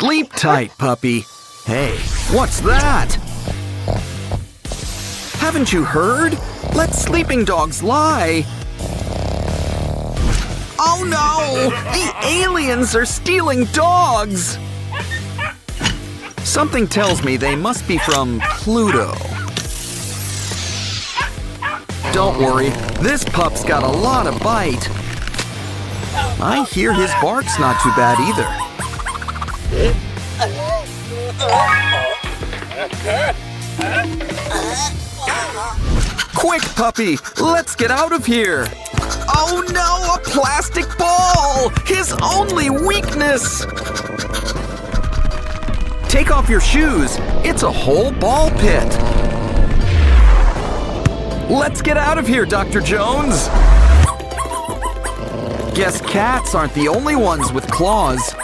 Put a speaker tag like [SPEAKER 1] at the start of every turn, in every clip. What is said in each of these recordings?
[SPEAKER 1] Sleep tight, puppy. Hey, what's that? Haven't you heard? Let sleeping dogs lie. Oh no! The aliens are stealing dogs! Something tells me they must be from Pluto. Don't worry, this pup's got a lot of bite. I hear his bark's not too bad either. Quick, puppy! Let's get out of here! Oh no, a plastic ball! His only weakness! Take off your shoes. It's a whole ball pit. Let's get out of here, Dr. Jones! Guess cats aren't the only ones with claws.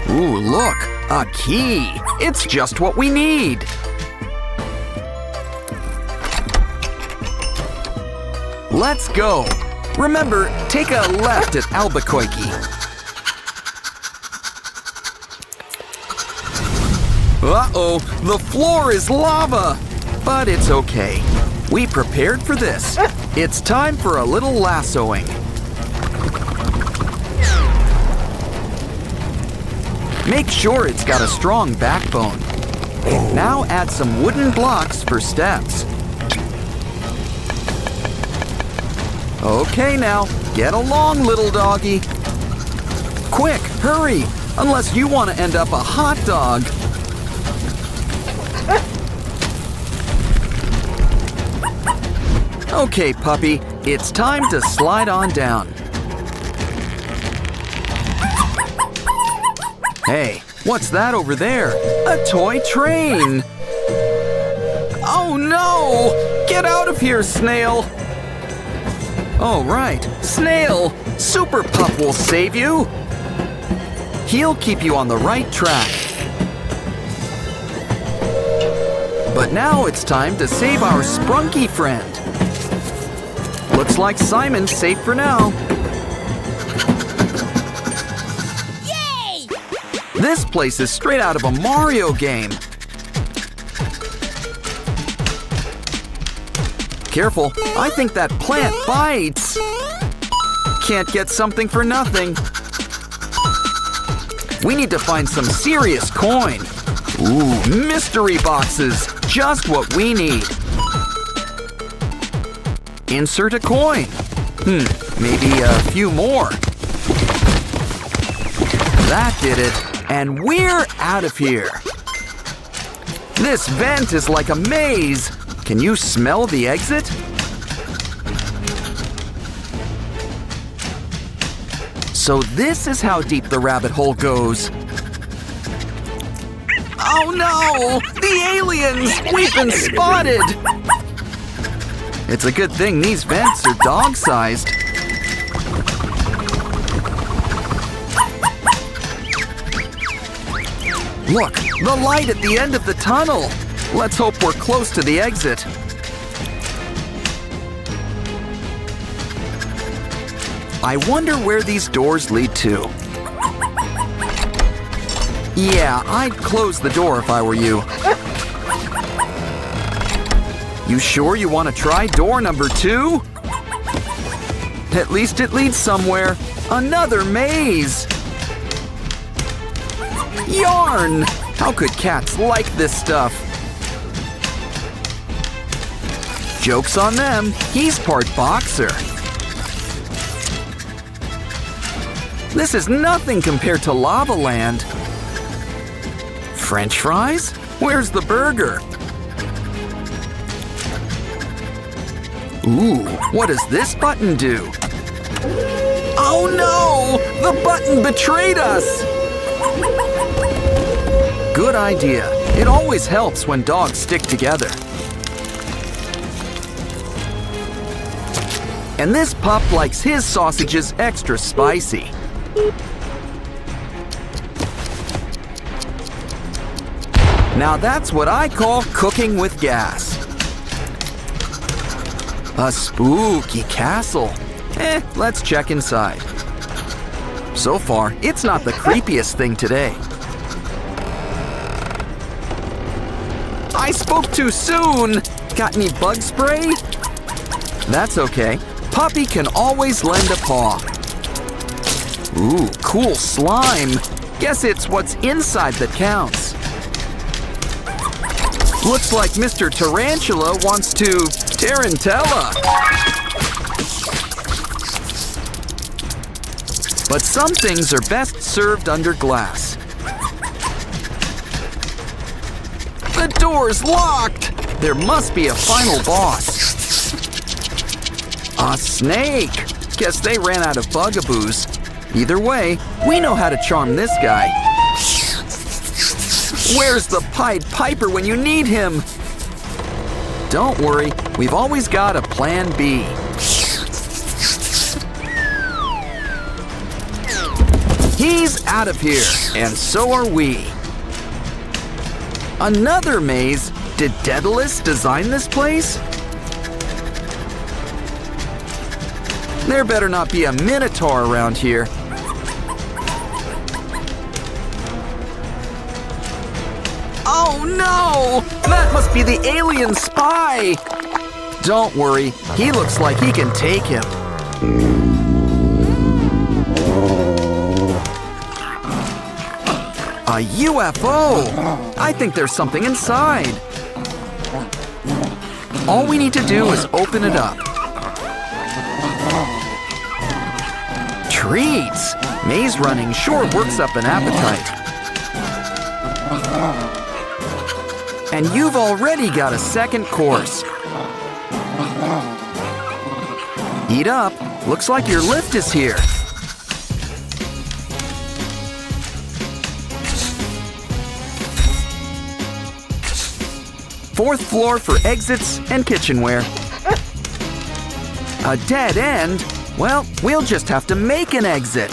[SPEAKER 1] Ooh, look, a key. It's just what we need. Let's go. Remember, take a left at Albuquerque. Uh-oh, the floor is lava. But it's okay. We prepared for this. It's time for a little lassoing. Make sure it's got a strong backbone. Now add some wooden blocks for steps. Okay now, get along, little doggy. Quick, hurry, unless you want to end up a hot dog. Okay, puppy, it's time to slide on down. Hey, what's that over there? A toy train! Oh no! Get out of here, Snail! Oh, right, Snail! Super Pup will save you! He'll keep you on the right track. But now it's time to save our sprunky friend. Looks like Simon's safe for now.
[SPEAKER 2] Yay!
[SPEAKER 1] This place is straight out of a Mario game. Careful, I think that plant bites. Can't get something for nothing. We need to find some serious coin. Ooh, mystery boxes, just what we need. Insert a coin. Maybe a few more. That did it, and we're out of here. This vent is like a maze. Can you smell the exit? So this is how deep the rabbit hole goes. Oh no! The aliens! We've been spotted! It's a good thing these vents are dog-sized. Look, the light at the end of the tunnel. Let's hope we're close to the exit. I wonder where these doors lead to. Yeah, I'd close the door if I were you. You sure you want to try door number 2? At least it leads somewhere. Another maze! Yarn! How could cats like this stuff? Joke's on them, he's part boxer. This is nothing compared to Lava Land. French fries? Where's the burger? Ooh, what does this button do? Oh no! The button betrayed us! Good idea. It always helps when dogs stick together. And this pup likes his sausages extra spicy. Now that's what I call cooking with gas. A spooky castle. Let's check inside. So far, it's not the creepiest thing today. I spoke too soon! Got any bug spray? That's okay. Puppy can always lend a paw. Ooh, cool slime. Guess it's what's inside that counts. Looks like Mr. Tarantula wants to tarantella. But some things are best served under glass. The door's locked! There must be a final boss. A snake! Guess they ran out of bugaboos. Either way, we know how to charm this guy. Where's the Pied Piper when you need him? Don't worry, we've always got a plan B. He's out of here, and so are we. Another maze? Did Daedalus design this place? There better not be a minotaur around here. Oh no! That must be the alien spy! Don't worry, he looks like he can take him. A UFO! I think there's something inside. All we need to do is open it up. Treats! Maze running sure works up an appetite. And you've already got a second course. Eat up. Looks like your lift is here. Fourth floor for exits and kitchenware. A dead end? Well, we'll just have to make an exit.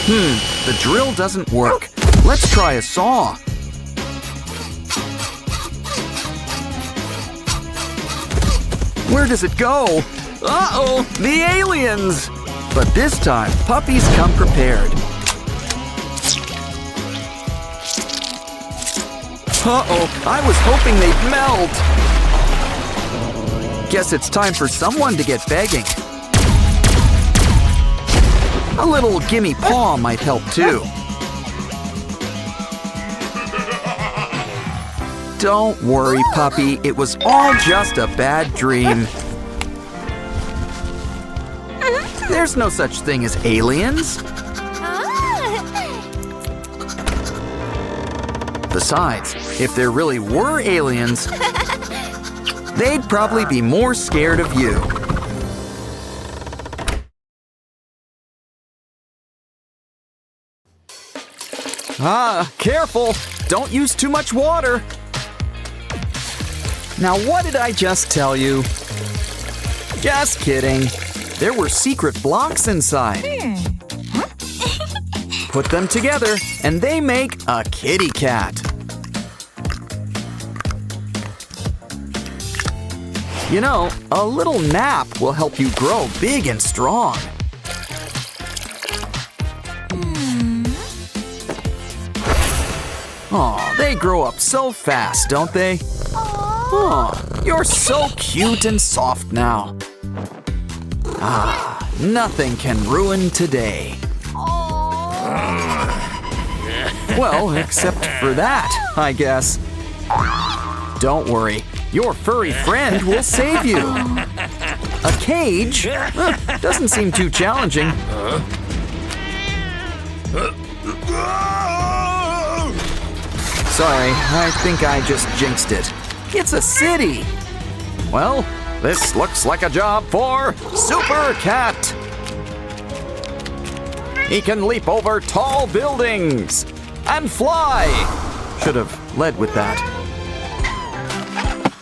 [SPEAKER 1] The drill doesn't work. Let's try a saw. Where does it go? Uh-oh, the aliens! But this time, puppies come prepared. Uh-oh, I was hoping they'd melt. Guess it's time for someone to get begging. A little gimme paw might help too. Don't worry, puppy. It was all just a bad dream. There's no such thing as aliens. Besides, if there really were aliens, they'd probably be more scared of you. Careful! Don't use too much water. Now what did I just tell you? Just kidding. There were secret blocks inside. Put them together, and they make a kitty cat. You know, a little nap will help you grow big and strong. Aw, they grow up so fast, don't they? Aw, you're so cute and soft now. Nothing can ruin today. Well, except for that, I guess. Don't worry, your furry friend will save you. A cage? Doesn't seem too challenging. Sorry, I think I just jinxed it. It's a city. Well, this looks like a job for Super Cat. He can leap over tall buildings and fly. Should have led with that.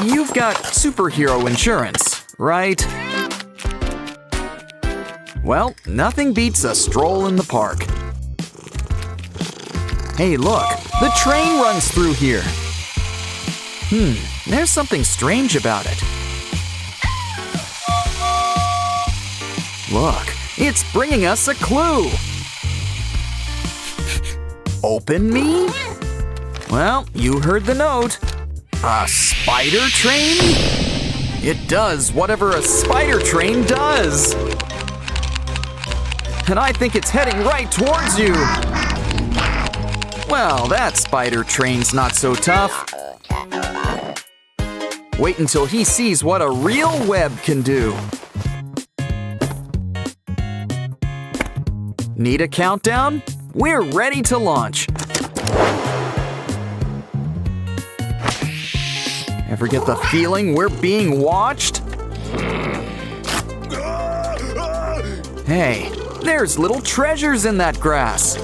[SPEAKER 1] You've got superhero insurance, right? Well, nothing beats a stroll in the park. Hey, look, the train runs through here. There's something strange about it. Look, it's bringing us a clue. Open me? Well, you heard the note. A spider train? It does whatever a spider train does. And I think it's heading right towards you. Well, that spider train's not so tough. Wait until he sees what a real web can do. Need a countdown? We're ready to launch. Ever get the feeling we're being watched? Hey, there's little treasures in that grass.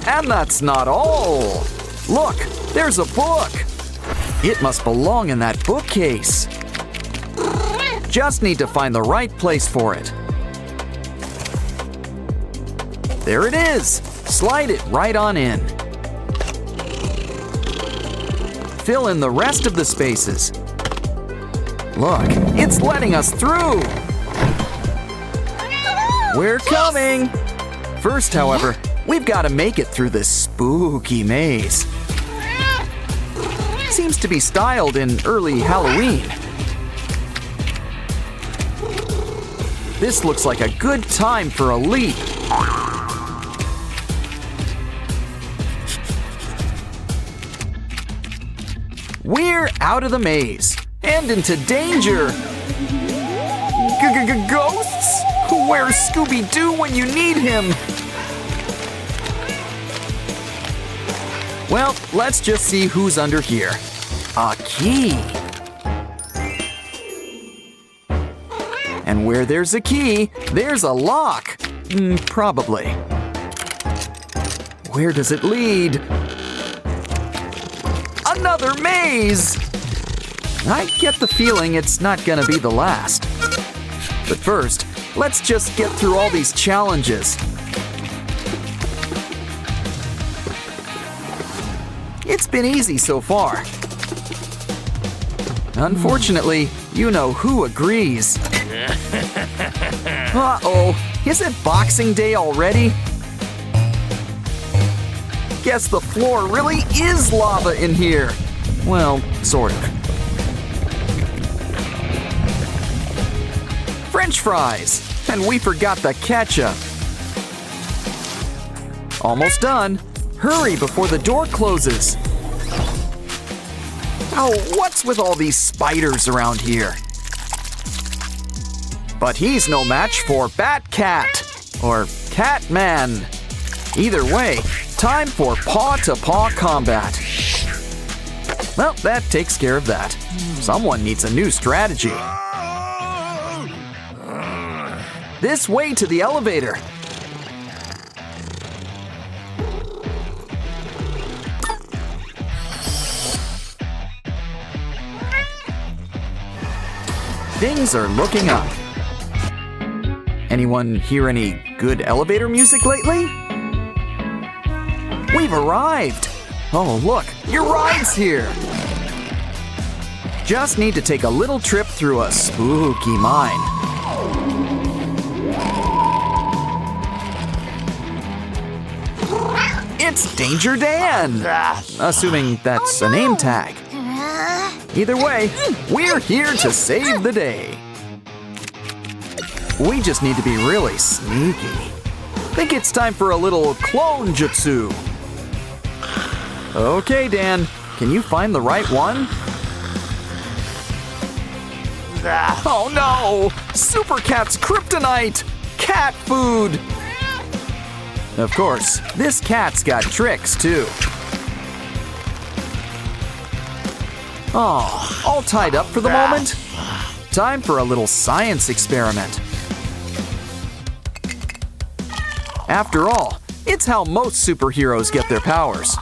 [SPEAKER 1] And that's not all. Look, there's a book. It must belong in that bookcase. Just need to find the right place for it. There it is. Slide it right on in. Fill in the rest of the spaces. Look, it's letting us through. We're coming. First, however, we've got to make it through this spooky maze. Seems to be styled in early Halloween. This looks like a good time for a leap. We're out of the maze and into danger. Ghosts? Where's Scooby-Doo when you need him? Well, let's just see who's under here. A key. And where there's a key, there's a lock. Probably. Where does it lead? Another maze! I get the feeling it's not gonna be the last. But first, let's just get through all these challenges. It's been easy so far. Unfortunately, you know who agrees. Uh-oh, is it Boxing Day already? Guess the floor really is lava in here. Well, sort of. French fries, and we forgot the ketchup. Almost done. Hurry before the door closes. Oh, what's with all these spiders around here? But he's no match for Batcat or Catman. Either way, time for paw-to-paw combat. Well, that takes care of that. Someone needs a new strategy. This way to the elevator. Things are looking up. Anyone hear any good elevator music lately? We've arrived! Oh, look, your ride's here! Just need to take a little trip through a spooky mine. It's Danger Dan! Assuming that's a name tag. Either way, we're here to save the day. We just need to be really sneaky. Think it's time for a little clone jutsu. Okay, Dan, can you find the right one? Oh no! Super Cat's kryptonite! Cat food! Of course, this cat's got tricks too. Oh, all tied up for the moment? Time for a little science experiment. After all, it's how most superheroes get their powers.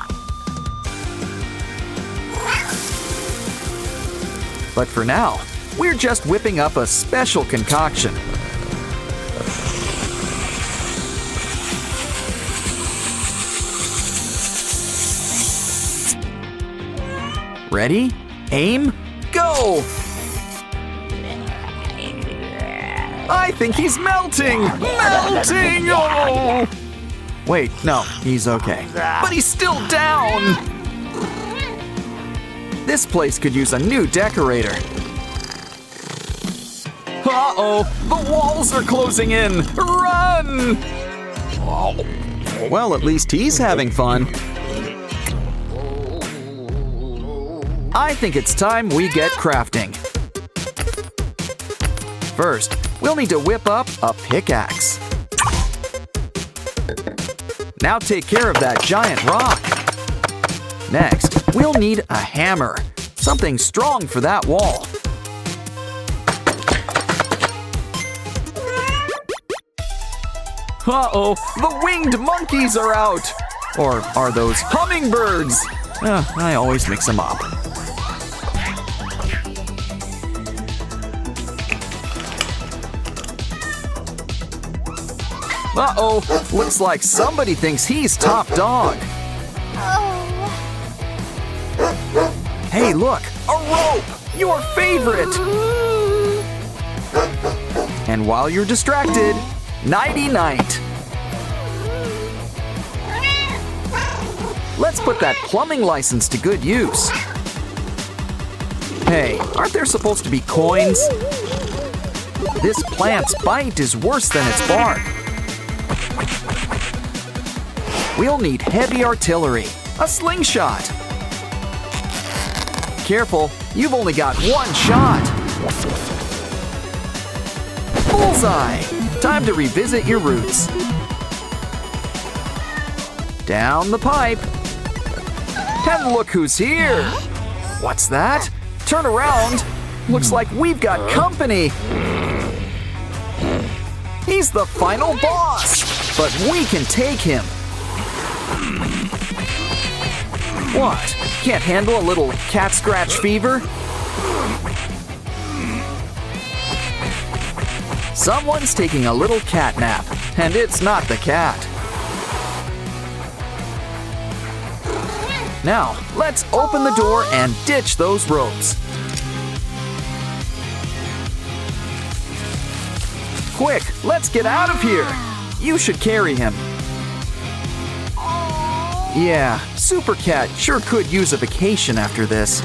[SPEAKER 1] But for now, we're just whipping up a special concoction. Ready? Aim, go! I think he's melting! Melting! Oh! Wait, no, he's okay. But he's still down! This place could use a new decorator. Uh-oh! The walls are closing in! Run! Well, at least he's having fun. I think it's time we get crafting. First, we'll need to whip up a pickaxe. Now take care of that giant rock. Next, we'll need a hammer. Something strong for that wall. Uh-oh, the winged monkeys are out! Or are those hummingbirds? I always mix them up. Uh-oh, looks like somebody thinks he's top dog. Hey, look, a rope! Your favorite! And while you're distracted, nighty-night. Let's put that plumbing license to good use. Hey, aren't there supposed to be coins? This plant's bite is worse than its bark. We'll need heavy artillery, a slingshot. Careful, you've only got one shot. Bullseye! Time to revisit your roots. Down the pipe. And look who's here! What's that? Turn around. Looks like we've got company. He's the final boss, but we can take him. What? Can't handle a little cat scratch fever? Someone's taking a little cat nap, and it's not the cat. Now, let's open the door and ditch those ropes. Quick, let's get out of here. You should carry him. Yeah, Super Cat sure could use a vacation after this.